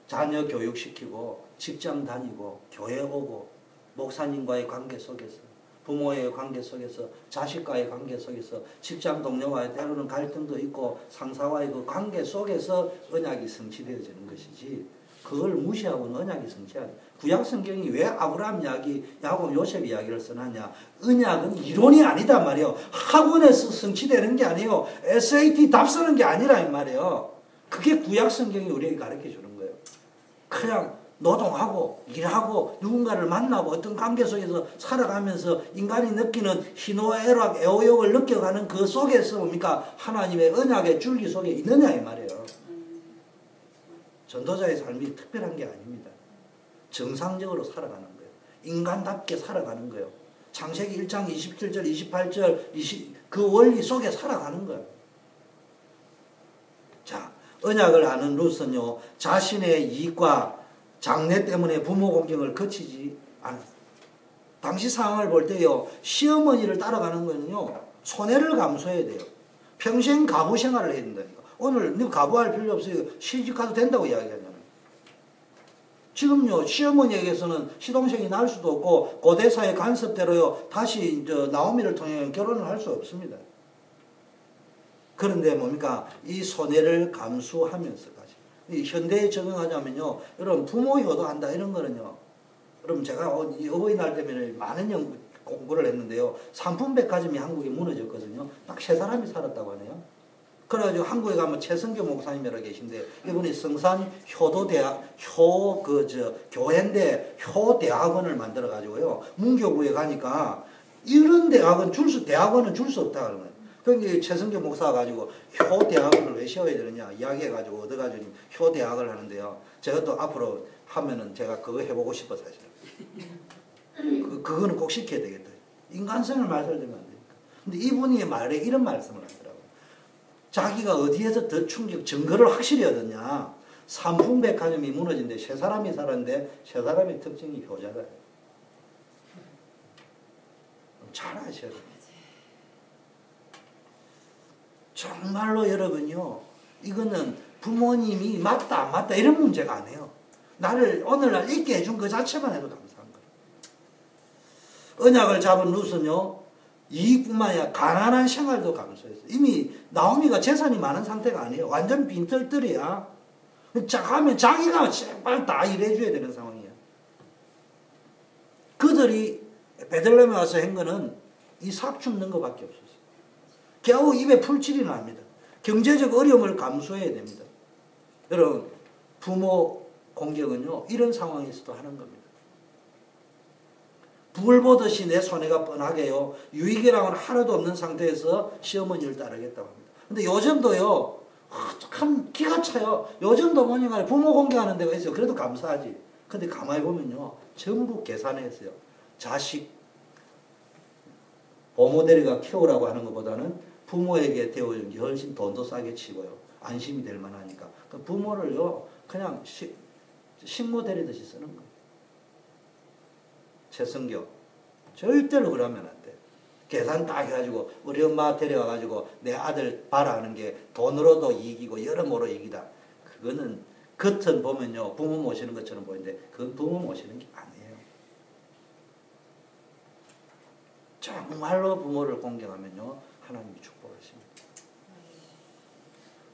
Speaker 1: 자녀 교육시키고 직장 다니고 교회 오고 목사님과의 관계 속에서 부모의 관계 속에서 자식과의 관계 속에서 직장 동료와의 때로는 갈등도 있고 상사와의 그 관계 속에서 언약이 성취되어지는 것이지 그걸 무시하고는 언약이 성취 안 돼. 구약 성경이 왜 아브라함 이야기, 야곱, 요셉 이야기를 써놨냐? 언약은 이론이 아니다 말이에요. 학원에서 성취되는 게 아니에요. SAT 답 쓰는 게 아니라 이 말이에요. 그게 구약 성경이 우리에게 가르쳐 주는 거예요. 그냥 노동하고 일하고 누군가를 만나고 어떤 관계 속에서 살아가면서 인간이 느끼는 희노애락, 애호욕을 느껴가는 그 속에서 뭡니까? 하나님의 언약의 줄기 속에 있느냐 이 말이에요. 전도자의 삶이 특별한 게 아닙니다. 정상적으로 살아가는 거예요. 인간답게 살아가는 거예요. 창세기 1장 27절, 28절 그 원리 속에 살아가는 거예요. 자, 언약을 아는 룻은요, 자신의 이익과 장래 때문에 부모 공경을 거치지 않았어요. 당시 상황을 볼 때요, 시어머니를 따라가는 거는요, 손해를 감수해야 돼요. 평생 가부 생활을 해야 된다니까. 오늘 너 가부할 필요 없어요. 시집가도 된다고 이야기하잖아요. 지금요, 시어머니에게서는 시동생이 날 수도 없고, 고대사의 간섭대로요, 다시 나오미를 통해 결혼을 할 수 없습니다. 그런데 뭡니까? 이 손해를 감수하면서까지. 이 현대에 적용하자면요, 여러분, 부모 효도한다, 이런 거는요, 여러분, 제가 어버이날 때문에 많은 공부를 했는데요, 상품백화점이 한국에 무너졌거든요. 딱 세 사람이 살았다고 하네요. 그래가지고 한국에 가면 최성교 목사님이라고 계신데, 이분이 성산 효도대학, 교회인데 효대학원을 만들어가지고요, 문교구에 가니까, 이런 대학원은 줄 수 없다, 그러는 거예요. 그러니까 최성교 목사가 가지고 효대학원을 왜 세워야 되느냐 이야기해가지고 얻어가지고 효대학을 하는데요. 제가 또 앞으로 하면은 제가 그거 해보고 싶어 사실. 그거는 꼭 시켜야 되겠다. 인간성을 말살되면 안 되니까. 근데 이분이 말에 이런 말씀을 하더라고요. 자기가 어디에서 더 충격, 증거를 확실히 얻었냐. 삼풍백화점이 무너진데 세 사람이 살았는데 세 사람의 특징이 효자다. 잘 아셔야 돼요. 정말로 여러분요, 이거는 부모님이 맞다 안 맞다 이런 문제가 아니에요. 나를 오늘날 있게 해준 그 자체만 해도 감사한 거예요. 언약을 잡은 룻은요, 이익뿐만 아니라 가난한 생활도 감수했어요. 이미 나오미가 재산이 많은 상태가 아니에요. 완전 빈털들이야. 가면 자기가 제발 다 일해줘야 되는 상황이에요. 그들이 베들레헴에 와서 한 거는 이삭 줍는 것밖에 없었어요. 겨우 입에 풀칠이 납니다. 경제적 어려움을 감수해야 됩니다. 여러분, 부모 공경은요, 이런 상황에서도 하는 겁니다. 불 보듯이 내 손해가 뻔하게요, 유익이랑은 하나도 없는 상태에서 시어머니를 따르겠다고 합니다. 근데 요즘도요, 참 기가 차요. 요즘도 보니까 부모 공경하는 데가 있어요. 그래도 감사하지. 근데 가만히 보면요, 전부 계산했어요. 자식, 보모데리가 키우라고 하는 것보다는 부모에게 데워준 게 훨씬 돈도 싸게 치고요. 안심이 될 만하니까. 그 부모를요, 그냥 식모 데리듯이 쓰는 거예요. 최성교. 절대로 그러면 안 돼. 계산 딱 해가지고, 우리 엄마 데려와가지고, 내 아들 봐라 하는 게 돈으로도 이익이고, 여러모로 이익이다. 그거는 겉은 보면요, 부모 모시는 것처럼 보이는데, 그건 부모 모시는 게 아니에요. 정말로 부모를 공경하면요, 하나님이 축복하십니다.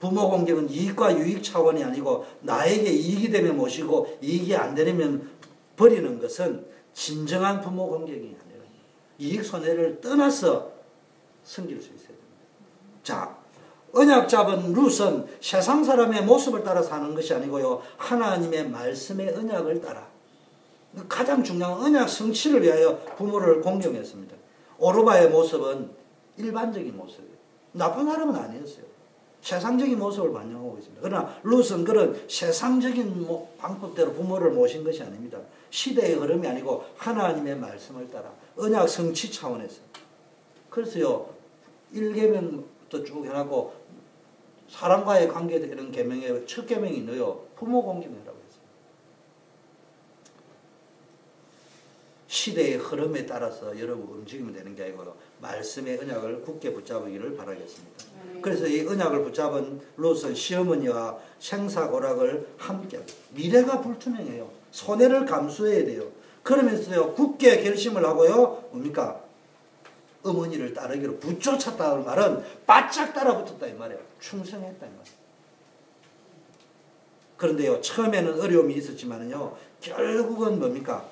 Speaker 1: 부모 공경은 이익과 유익 차원이 아니고 나에게 이익이 되면 모시고 이익이 안 되면 버리는 것은 진정한 부모 공경이 아니라 이익 손해를 떠나서 섬길 수 있어야 됩니다. 자, 언약 잡은 룻은 세상 사람의 모습을 따라 사는 것이 아니고요, 하나님의 말씀의 언약을 따라 가장 중요한 언약 성취를 위하여 부모를 공경했습니다. 오르바의 모습은 일반적인 모습이에요. 나쁜 사람은 아니었어요. 세상적인 모습을 반영하고 있습니다. 그러나 룻은 그런 세상적인 방법대로 부모를 모신 것이 아닙니다. 시대의 흐름이 아니고 하나님의 말씀을 따라 언약 성취 차원에서. 그래서요, 1계명도 쭉 해놨고 사람과의 관계에 이런 계명의 첫 계명이 있네요. 부모 공경이라고 했어요. 시대의 흐름에 따라서 여러분 움직이면 되는 게 아니고 말씀의 언약을 굳게 붙잡기를 바라겠습니다. 그래서 이 언약을 붙잡은 롯은 시어머니와 생사고락을 함께 미래가 불투명해요. 손해를 감수해야 돼요. 그러면서요 굳게 결심을 하고요 뭡니까? 어머니를 따르기로 붙쫓았다는 말은 바짝 따라붙었다 이 말이에요. 충성했다 이 말이에요. 그런데요 처음에는 어려움이 있었지만요 결국은 뭡니까?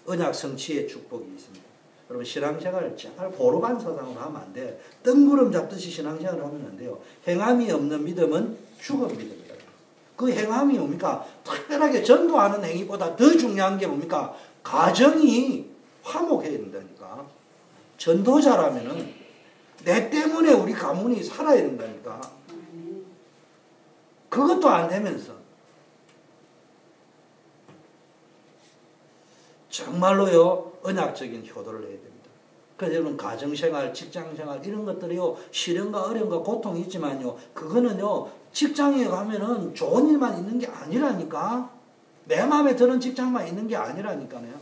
Speaker 1: 언약 성취의 축복이 있습니다. 여러분 신앙생활을 정말 고루반 사상으로 하면 안 돼. 뜬구름 잡듯이 신앙생활을 하면 안 돼요. 행함이 없는 믿음은 죽은 믿음이다. 그 행함이 뭡니까? 특별하게 전도하는 행위보다 더 중요한 게 뭡니까? 가정이 화목해야 된다니까. 전도자라면은 내 때문에 우리 가문이 살아야 된다니까. 그것도 안 되면서 정말로요 언약적인 효도를 해야 됩니다. 그래서 여러분 가정생활, 직장생활 이런 것들이요 시련과 어려움과 고통이 있지만요 그거는요 직장에 가면은 좋은 일만 있는 게 아니라니까. 내 마음에 드는 직장만 있는 게 아니라니까요.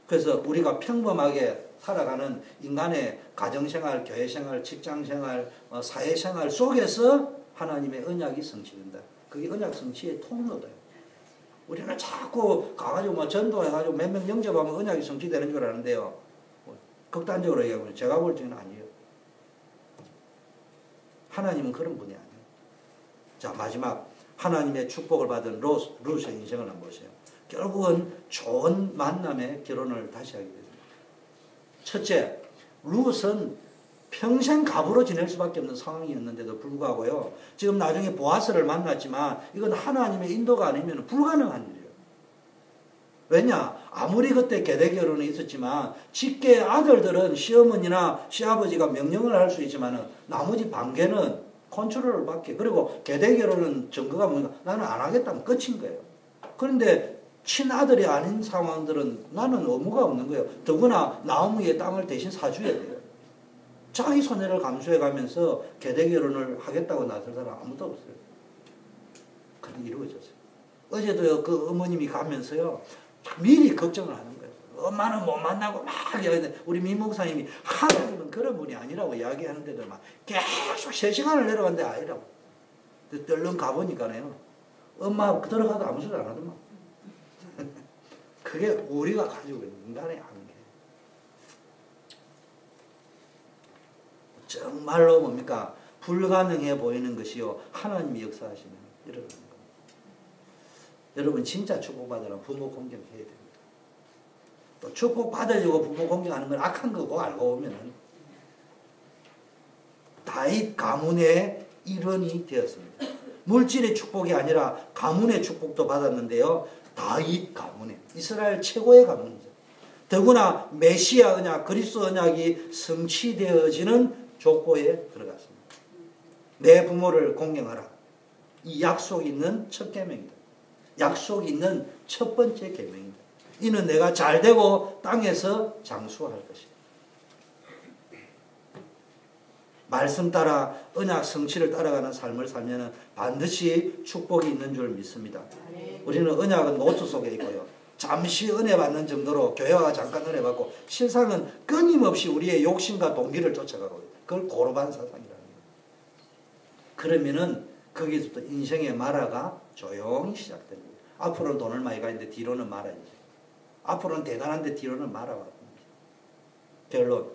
Speaker 1: 그래서 우리가 평범하게 살아가는 인간의 가정생활, 교회생활, 직장생활, 사회생활 속에서 하나님의 언약이 성취된다. 그게 언약 성취의 통로다. 우리는 자꾸 가가지고 뭐 전도해가지고 몇 명 영접하면 언약이 성취되는 줄 아는데요. 극단적으로 얘기하면 제가 볼 적은 아니에요. 하나님은 그런 분이 아니에요. 자 마지막 하나님의 축복을 받은 룻의 인생을 한번 보세요. 결국은 좋은 만남에 결혼을 다시 하게 됩니다. 첫째, 룻은 평생 갑으로 지낼 수밖에 없는 상황이었는데도 불구하고요. 지금 나중에 보아스를 만났지만 이건 하나님의 인도가 아니면 불가능한 일이에요. 왜냐? 아무리 그때 계대 결혼이 있었지만 직계 아들들은 시어머니나 시아버지가 명령을 할 수 있지만 나머지 반계는 컨트롤을 받게. 그리고 계대 결혼은 증거가 뭐니까 나는 안 하겠다면 끝인 거예요. 그런데 친아들이 아닌 상황들은 나는 의무가 없는 거예요. 더구나 나무의 땅을 대신 사줘야 돼요. 자기 손해를 감수해 가면서 계대 결혼을 하겠다고 나설 사람 아무도 없어요. 그게 이루어졌어요. 어제도요, 그 어머님이 가면서요, 미리 걱정을 하는 거예요. 엄마는 못 만나고 막 이야기하는데, 우리 민 목사님이 하나님은 그런 분이 아니라고 이야기하는데도 막 계속 3시간을 내려갔는데 아니라고. 얼른 가보니까요, 엄마 들어가도 아무 소리 안 하더만. 그게 우리가 가지고 있는 인간의 한계. 정말로 뭡니까? 불가능해 보이는 것이요. 하나님이 역사하시면 일어나는 겁니다. 여러분 진짜 축복받으려면 부모 공경해야 됩니다. 또 축복받으려고 부모 공경하는 건 악한 거고 알고 보면 다윗 가문의 일원이 되었습니다. 물질의 축복이 아니라 가문의 축복도 받았는데요. 다윗 가문의 이스라엘 최고의 가문이죠. 더구나 메시아 언약, 그리스도 언약이 성취되어지는 족보에 들어갔습니다. 내 부모를 공경하라. 이 약속이 있는 첫 계명이다. 약속이 있는 첫 번째 계명이다. 이는 내가 잘되고 땅에서 장수할 것이다. 말씀 따라 언약 성취를 따라가는 삶을 살면 반드시 축복이 있는 줄 믿습니다. 우리는 언약은 노트 속에 있고요. 잠시 은혜 받는 정도로 교회와 잠깐 은혜 받고 실상은 끊임없이 우리의 욕심과 동기를 쫓아가고 있어요. 그걸 고르반 사상이라는 거예요. 그러면은 거기서부터 인생의 마라가 조용히 시작됩니다. 앞으로는 돈을 많이 가는데 뒤로는 마라이죠. 앞으로는 대단한데 뒤로는 마라가 됩니다. 결론.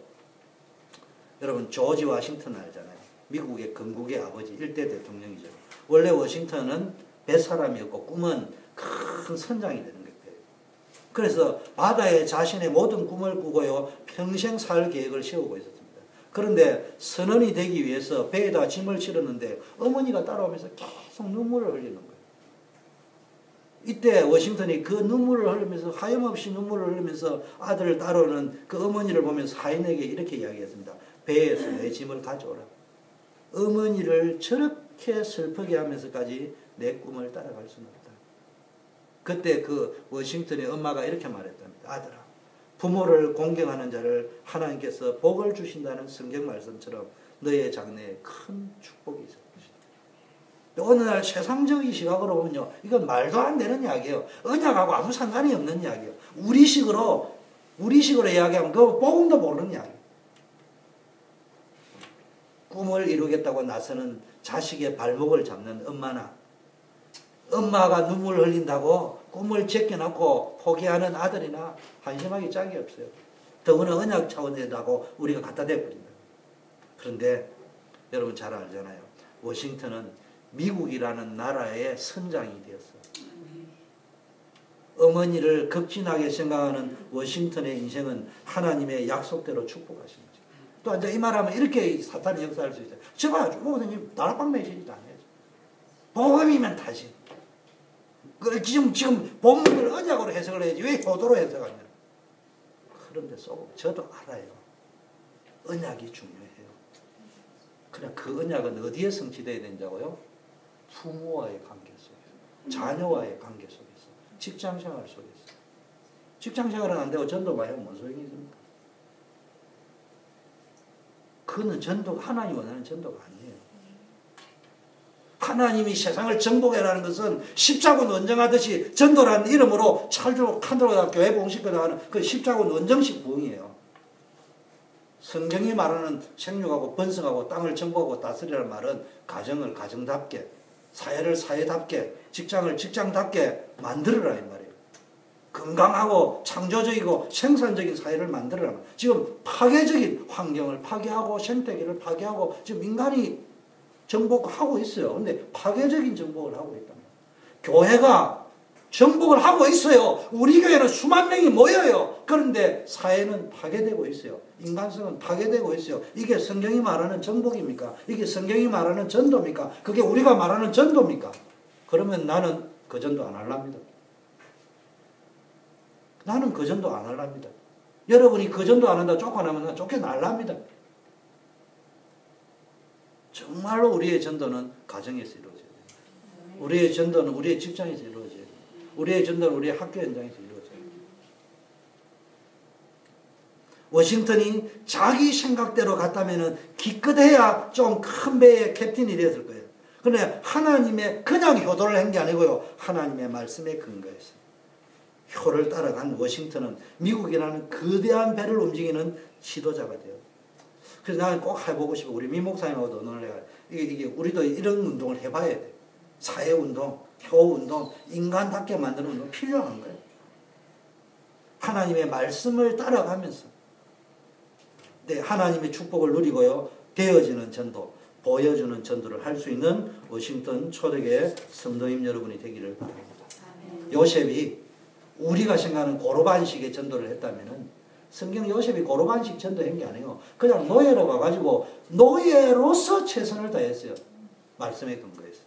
Speaker 1: 여러분 조지 워싱턴 알잖아요. 미국의 건국의 아버지 1대 대통령이죠. 원래 워싱턴은 뱃사람이었고 꿈은 큰 선장이 되는 거예요. 그래서 바다에 자신의 모든 꿈을 꾸고요. 평생 살 계획을 세우고 있었습니다. 그런데 선원이 되기 위해서 배에다 짐을 실었는데 어머니가 따라오면서 계속 눈물을 흘리는 거예요. 이때 워싱턴이 그 눈물을 흘리면서 하염없이 눈물을 흘리면서 아들을 따라오는 그 어머니를 보면서 하인에게 이렇게 이야기했습니다. 배에서 내 짐을 가져오라. 어머니를 저렇게 슬프게 하면서까지 내 꿈을 따라갈 수는 없다. 그때 그 워싱턴의 엄마가 이렇게 말했답니다. 아들아, 부모를 공경하는 자를 하나님께서 복을 주신다는 성경 말씀처럼 너의 장래에 큰 축복이 있을 것이다. 오늘날 세상적인 시각으로 보면요, 이건 말도 안 되는 이야기예요. 언약하고 아무 상관이 없는 이야기예요. 우리식으로 이야기하면 그 복음도 모르는 이야기예요. 꿈을 이루겠다고 나서는 자식의 발목을 잡는 엄마나, 엄마가 눈물 흘린다고 꿈을 제껴놓고 포기하는 아들이나 한심하기 짝이 없어요. 더구나 언약 차원이라고 우리가 갖다 대버린다. 그런데 여러분 잘 알잖아요. 워싱턴은 미국이라는 나라의 선장이 되었어요. 어머니를 극진하게 생각하는 워싱턴의 인생은 하나님의 약속대로 축복하신 거죠. 또 이제 이 말하면 이렇게 사탄이 역사할 수 있어요. 제발 목사님 나라방 매시지도 않아요. 복음이면 다시. 그래 지금 본문을 언약으로 해석을 해야지 왜 효도로 해석하냐. 그런데 저도 알아요. 언약이 중요해요. 그냥 그 언약은 어디에 성취되어야 되냐고요? 부모와의 관계 속에서, 자녀와의 관계 속에서, 직장생활 속에서. 직장생활은 안 되고 전도가 해요. 뭔 소용이 있습니까? 그는 하나님이 원하는 전도가 아니에요. 하나님이 세상을 정복해라는 것은 십자군 원정하듯이 전도라는 이름으로 찰주로 칸도로 교회 봉식교 나가는 그 십자군 원정식 부흥이에요. 성경이 말하는 생육하고 번성하고 땅을 정복하고 다스리라는 말은 가정을 가정답게, 사회를 사회답게, 직장을 직장답게 만들어라 이 말이에요. 건강하고 창조적이고 생산적인 사회를 만들어라. 지금 파괴적인 환경을 파괴하고 생태계를 파괴하고 지금 인간이 정복하고 있어요. 그런데 파괴적인 정복을 하고 있단 말이에요. 교회가 정복을 하고 있어요. 우리 교회는 수만 명이 모여요. 그런데 사회는 파괴되고 있어요. 인간성은 파괴되고 있어요. 이게 성경이 말하는 정복입니까? 이게 성경이 말하는 전도입니까? 그게 우리가 말하는 전도입니까? 그러면 나는 그 전도 안 할랍니다. 나는 그 전도 안 할랍니다. 여러분이 그 전도 안 한다 쫓아나면 난 쫓겨날랍니다. 정말로 우리의 전도는 가정에서 이루어져야 돼요. 우리의 전도는 우리의 직장에서 이루어져야 돼요. 우리의 전도는 우리의 학교 현장에서 이루어져야 돼요. 워싱턴이 자기 생각대로 갔다면 기껏해야 좀 큰 배의 캡틴이 되었을 거예요. 그런데 하나님의 그냥 효도를 한 게 아니고요. 하나님의 말씀에 근거해서 효를 따라간 워싱턴은 미국이라는 거대한 배를 움직이는 지도자가 돼요. 그래서 나는 꼭 해보고 싶어. 우리 미 목사님하고도 논의를 해요. 이게 우리도 이런 운동을 해봐야 돼. 사회운동, 효운동, 인간답게 만드는 운동 필요한 거예요. 하나님의 말씀을 따라가면서 하나님의 축복을 누리고요. 되어지는 전도, 보여주는 전도를 할 수 있는 워싱턴 초대교회 성도님 여러분이 되기를 바랍니다. 요셉이 우리가 생각하는 고로반식의 전도를 했다면은 성경 요셉이 고로반식 전도한 게 아니에요. 그냥 노예로 가가지고 노예로서 최선을 다했어요. 말씀에 근거해서.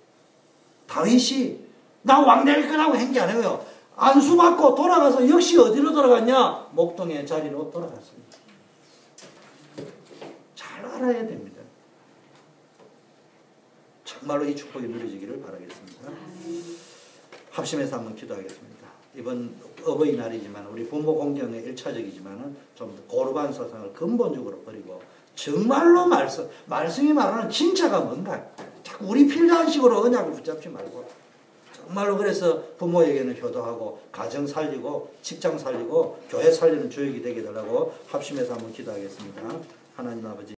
Speaker 1: 다윗이 나 왕 될 거라고 한 게 아니에요. 안수받고 돌아가서 역시 어디로 돌아갔냐? 목동의 자리로 돌아갔습니다. 잘 알아야 됩니다. 정말로 이 축복이 누려지기를 바라겠습니다. 합심해서 한번 기도하겠습니다. 이번 어버이날이지만 우리 부모 공경의 1차적이지만 좀 고르반 사상을 근본적으로 버리고 정말로 말씀이 말하는 진짜가 뭔가 자꾸 우리 필요한 식으로 언약을 붙잡지 말고 정말로 그래서 부모에게는 효도하고 가정 살리고 직장 살리고 교회 살리는 주역이 되게 달라고 합심해서 한번 기도하겠습니다. 하나님 아버지